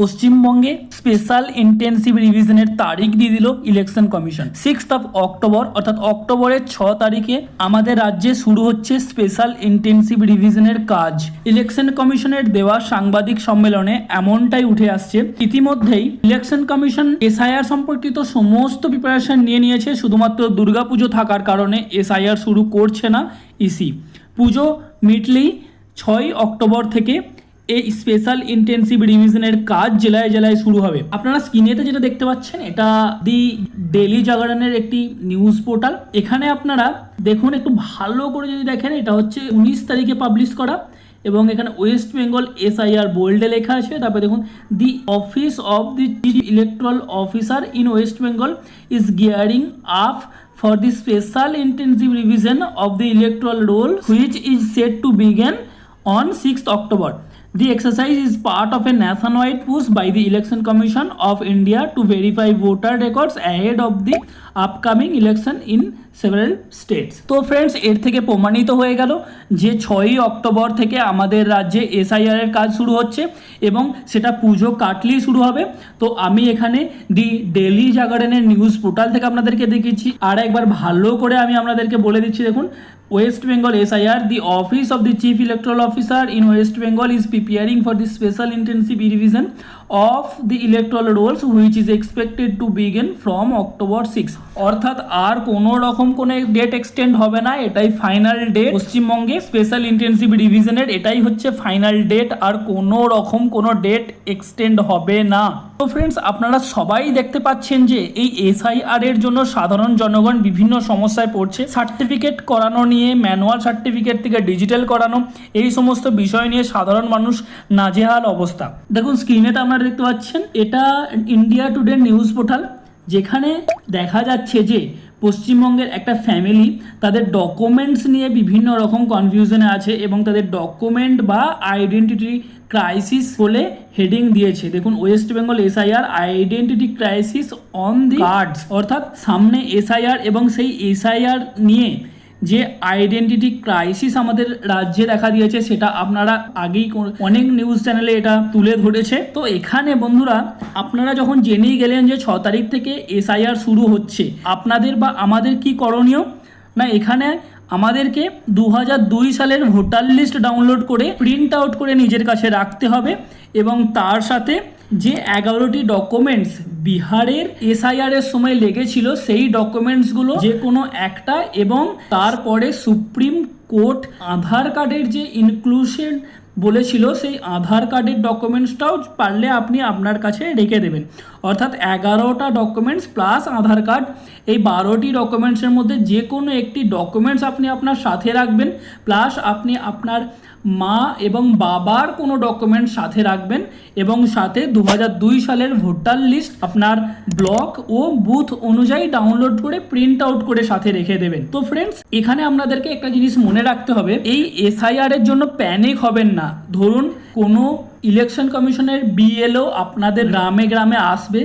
পশ্চিমবঙ্গে special intensive রিভিশনের তারিখ দিয়ে দিল ইলেকশন কমিশন। 6th অক্টোবর অর্থাৎ অক্টোবরের 6 তারিখে আমাদের রাজ্যে শুরু হচ্ছে স্পেশাল ইন্টেন্সিভ রিভিশনের কাজ। ইলেকশন কমিশনের দেওয়া সাংবাদিক সম্মেলনে এমনটাই উঠে আসছে। ইতিমধ্যেই ইলেকশন কমিশন এসআইআর সম্পর্কিত সমস্ত প্রিপারেশন নিয়ে নিয়েছে, শুধুমাত্র দুর্গাপুজো থাকার কারণে এসআইআর শুরু করছে না ইসি। পুজো মিটলেই 6 অক্টোবর থেকে এই স্পেশাল ইন্টেন্সিভ রিভিশনের কাজ জেলায় জেলায় শুরু হবে। আপনারা স্ক্রিনেতে যেটা দেখতে পাচ্ছেন এটা দি ডেলি জাগরণের একটি নিউজ পোর্টাল। এখানে আপনারা দেখুন, একটু ভালো করে যদি দেখেন, এটা হচ্ছে 19 তারিখে পাবলিশ করা এবং এখানে ওয়েস্ট বেঙ্গল এসআইআর বোল্ডে লেখা আছে। তারপরে দেখুন, the office of the chief electoral officer in West Bengal is gearing up for the special intensive revision of the electoral roll which is set to begin on 6th October. The exercise is part of a nationwide push by the Election Commission of India to verify voter records ahead of the upcoming election in several states. তো friends, এর থেকে প্রমাণিত হয়ে গেল যে 6 October থেকে আমাদের রাজ্যে এসআইআর এর কাজ শুরু হচ্ছে এবং সেটা পুজো কাটলেই শুরু হবে। তো আমি এখানে দি ডেলি জাগরণের নিউজ পোর্টাল থেকে আপনাদেরকে দেখিয়েছি, আর একবার ভালো করে আমি আপনাদেরকে বলে দিচ্ছি। দেখুন, West Bengal SIR, the Office of the Chief Electoral Officer in West Bengal is preparing for the special intensive revision of the electoral rolls which is expected to begin from October 6. অর্থাৎ আর কোনো রকম কোনো date extend হবে না, এটাই final date. পশ্চিমবঙ্গে special intensive রিভিশনের এটাই হচ্ছে ফাইনাল ডেট, আর কোনো রকম কোনো ডেট এক্সটেন্ড হবে না। তো ফ্রেন্ডস, আপনারা সবাই দেখতে পাচ্ছেন যে এই এসআইআর এর জন্য সাধারণ জনগণ বিভিন্ন সমস্যায় পড়ছে। সার্টিফিকেট করানো নিয়ে, ম্যানুয়াল সার্টিফিকেট থেকে ডিজিটাল করানো, এই সমস্ত বিষয় নিয়ে সাধারণ মানুষ নাজেহাল অবস্থা। দেখুন স্ক্রিনেতে আপনারা দেখতে পাচ্ছেন, এটা ইন্ডিয়া টুডে নিউজ পোর্টাল, যেখানে দেখা যাচ্ছে যে পশ্চিমবঙ্গের একটা ফ্যামিলি তাদের ডকুমেন্টস নিয়ে বিভিন্ন রকম কনফিউশনে আছে এবং তাদের ডকুমেন্ট বা আইডেন্টিটি ক্রাইসিস বলে হেডিং দিয়েছে। দেখুন, West Bengal SIR identity crisis on the cards, অর্থাৎ সামনে এসআইআর এবং সেই এসআইআর নিয়ে যে আইডেন্টিটি ক্রাইসিস আমাদের রাজ্যে দেখা দিয়েছে সেটা আপনারা আগেই অনেক নিউজ চ্যানেলে এটা তুলে ধরেছে। তো এখানে বন্ধুরা, আপনারা যখন জেনেই গেলেন যে 6 তারিখ থেকে এসআইআর শুরু হচ্ছে, আপনাদের বা আমাদের কি করণীয় না, এখানে আমাদেরকে 2002 সালের ভোটার লিস্ট ডাউনলোড করে প্রিন্ট আউট করে নিজের কাছে রাখতে হবে এবং তার সাথে যে 11টি ডকুমেন্টস বিহারের এসআইআর এর সময় লেগেছিল সেই ডকুমেন্টসগুলো যে কোনো একটা, এবং তারপরে সুপ্রিম কোর্ট আধার কার্ডের যে ইনক্লুশন বলেছিল সেই আধার কার্ডের ডকুমেন্টসটাও পারলে আপনি আপনার কাছে রেখে দেবেন। অর্থাৎ 11টা ডকুমেন্টস প্লাস আধার কার্ড, এই 12টি ডকুমেন্টসের মধ্যে যে কোনো একটি ডকুমেন্টস আপনি আপনার সাথে রাখবেন, প্লাস আপনি আপনার মা এবং বাবার কোনো ডকুমেন্টস সাথে রাখবেন এবং সাথে 2002 সালের ভোটার লিস্ট আপনার ব্লক ও বুথ অনুযায়ী ডাউনলোড করে প্রিন্ট আউট করে সাথে রেখে দেবেন। তো ফ্রেন্ডস, এখানে আপনাদেরকে একটা জিনিস মনে রাখতে হবে, এই এসআইআর এর জন্য প্যানিক হবেন না। ধরুন কোনো ইলেকশন কমিশনের বিএলও আপনাদের গ্রামে গ্রামে আসবে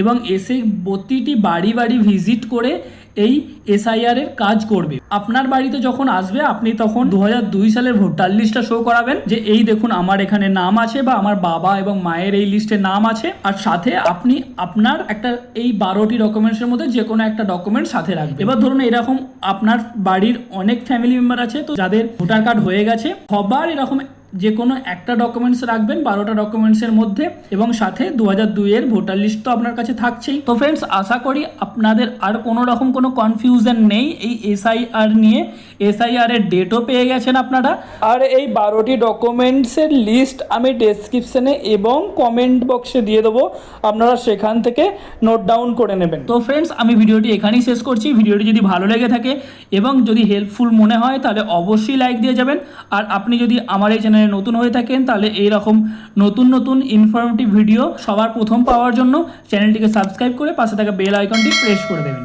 এবং এসে প্রতিটি বাড়ি বাড়ি ভিজিট করে এই এসআইআর এর কাজ করবে। আপনার বাড়িতে যখন আসবে আপনি তখন 2002 সালের ভোটার লিস্টটা শো করাবেন যে এই দেখুন আমার এখানে নাম আছে বা আমার বাবা এবং মায়ের এই লিস্টে নাম আছে, আর সাথে আপনি আপনার একটা এই 12টি ডকুমেন্টসের মধ্যে যে কোনো একটা ডকুমেন্ট সাথে রাখবেন। এবার ধরুন এরকম আপনার বাড়ির অনেক ফ্যামিলি মেম্বার আছে, তো যাদের ভোটার কার্ড হয়ে গেছে, সবার এরকম যে কোনো একটা ডকুমেন্টস রাখবেন 12টা ডকুমেন্টসের মধ্যে, এবং সাথে 2002 এর ভোটার লিস্ট তো আপনার কাছে থাকছেই। তো ফ্রেন্ডস, আশা করি আপনাদের আর কোনো রকম কোনো কনফিউশন নেই এই এসআইআর নিয়ে। এসআইআর এর ডেটও পেয়ে গেছেন আপনারা, আর এই 12টি ডকুমেন্টসের লিস্ট আমি ডেসক্রিপশনে এবং কমেন্ট বক্সে দিয়ে দেবো, আপনারা সেখান থেকে নোট ডাউন করে নেবেন। তো ফ্রেন্ডস, আমি ভিডিওটি এখানেই শেষ করছি। ভিডিওটি যদি ভালো লেগে থাকে এবং যদি হেল্পফুল মনে হয় তাহলে অবশ্যই লাইক দিয়ে যাবেন, আর আপনি যদি আমার এই চ্যানেলে নতুন হয়ে থাকেন তাহলে এইরকম নতুন নতুন ইনফরমেটিভ ভিডিও সবার প্রথম পাওয়ার জন্য চ্যানেলটিকে সাবস্ক্রাইব করে পাশে থাকা বেল আইকনটি প্রেস করে দেবেন।